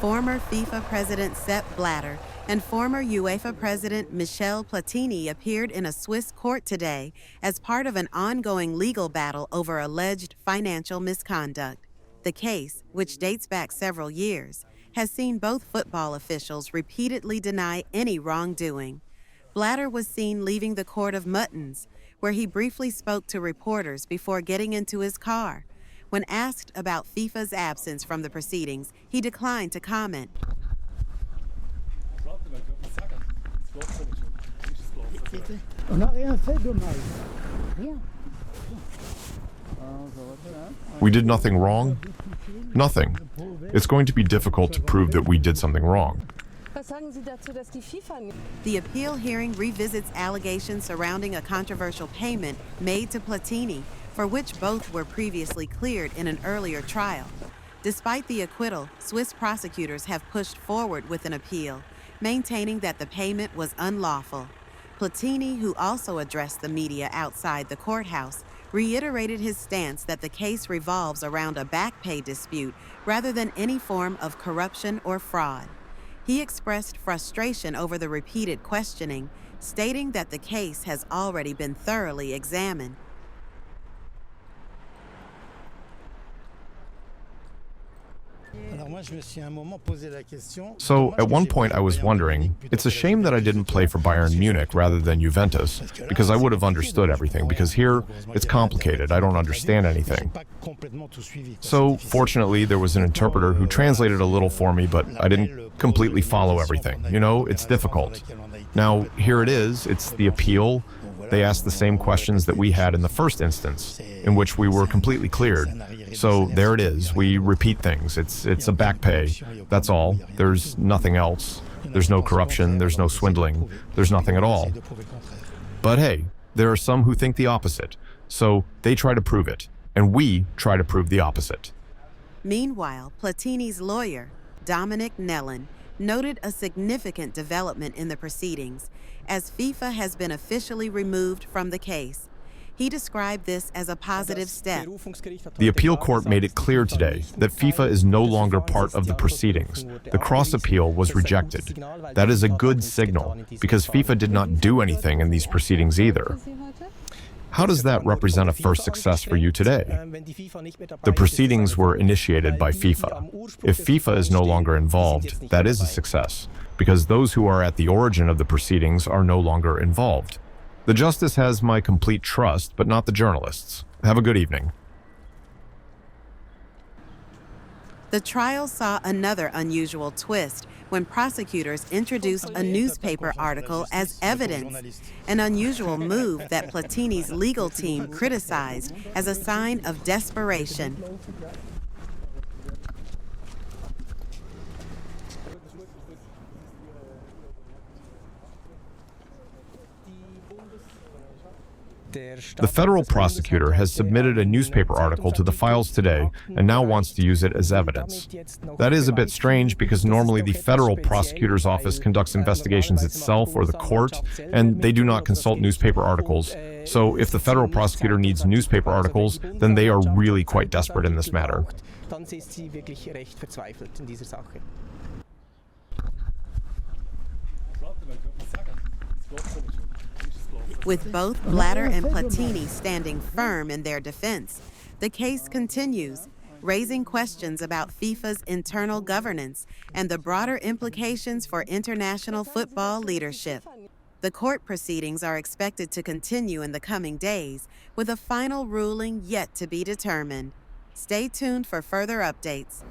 Former FIFA President Sepp Blatter and former UEFA President Michel Platini appeared in a Swiss court today as part of an ongoing legal battle over alleged financial misconduct. The case, which dates back several years, has seen both football officials repeatedly deny any wrongdoing. Blatter was seen leaving the Court of Muttons, where he briefly spoke to reporters before getting into his car. When asked about FIFA's absence from the proceedings, he declined to comment. We did nothing wrong? Nothing. It's going to be difficult to prove that we did something wrong. The appeal hearing revisits allegations surrounding a controversial payment made to Platini, for which both were previously cleared in an earlier trial. Despite the acquittal, Swiss prosecutors have pushed forward with an appeal, maintaining that the payment was unlawful. Platini, who also addressed the media outside the courthouse, reiterated his stance that the case revolves around a back pay dispute rather than any form of corruption or fraud. He expressed frustration over the repeated questioning, stating that the case has already been thoroughly examined. So, at one point I was wondering, it's a shame that I didn't play for Bayern Munich rather than Juventus, because I would have understood everything, because here, it's complicated, I don't understand anything. So, fortunately, there was an interpreter who translated a little for me, but I didn't completely follow everything. You know, it's difficult. Now, here it is, it's the appeal. They asked the same questions that we had in the first instance, in which we were completely cleared. So there it is. We repeat things. It's a back pay. That's all. There's nothing else. There's no corruption. There's no swindling. There's nothing at all. But hey, there are some who think the opposite. So they try to prove it, and we try to prove the opposite. Meanwhile, Platini's lawyer, Dominic Nellin, noted a significant development in the proceedings, as FIFA has been officially removed from the case. He described this as a positive step. The appeal court made it clear today that FIFA is no longer part of the proceedings. The cross-appeal was rejected. That is a good signal, because FIFA did not do anything in these proceedings either. How does that represent a first success for you today? The proceedings were initiated by FIFA. If FIFA is no longer involved, that is a success, because those who are at the origin of the proceedings are no longer involved. The justice has my complete trust, but not the journalists. Have a good evening. The trial saw another unusual twist when prosecutors introduced a newspaper article as evidence, an unusual move that Platini's legal team criticized as a sign of desperation. The federal prosecutor has submitted a newspaper article to the files today and now wants to use it as evidence. That is a bit strange because normally the federal prosecutor's office conducts investigations itself or the court, and they do not consult newspaper articles. So if the federal prosecutor needs newspaper articles, then they are really quite desperate in this matter. With both Blatter and Platini standing firm in their defense, the case continues, raising questions about FIFA's internal governance and the broader implications for international football leadership. The court proceedings are expected to continue in the coming days, with a final ruling yet to be determined. Stay tuned for further updates.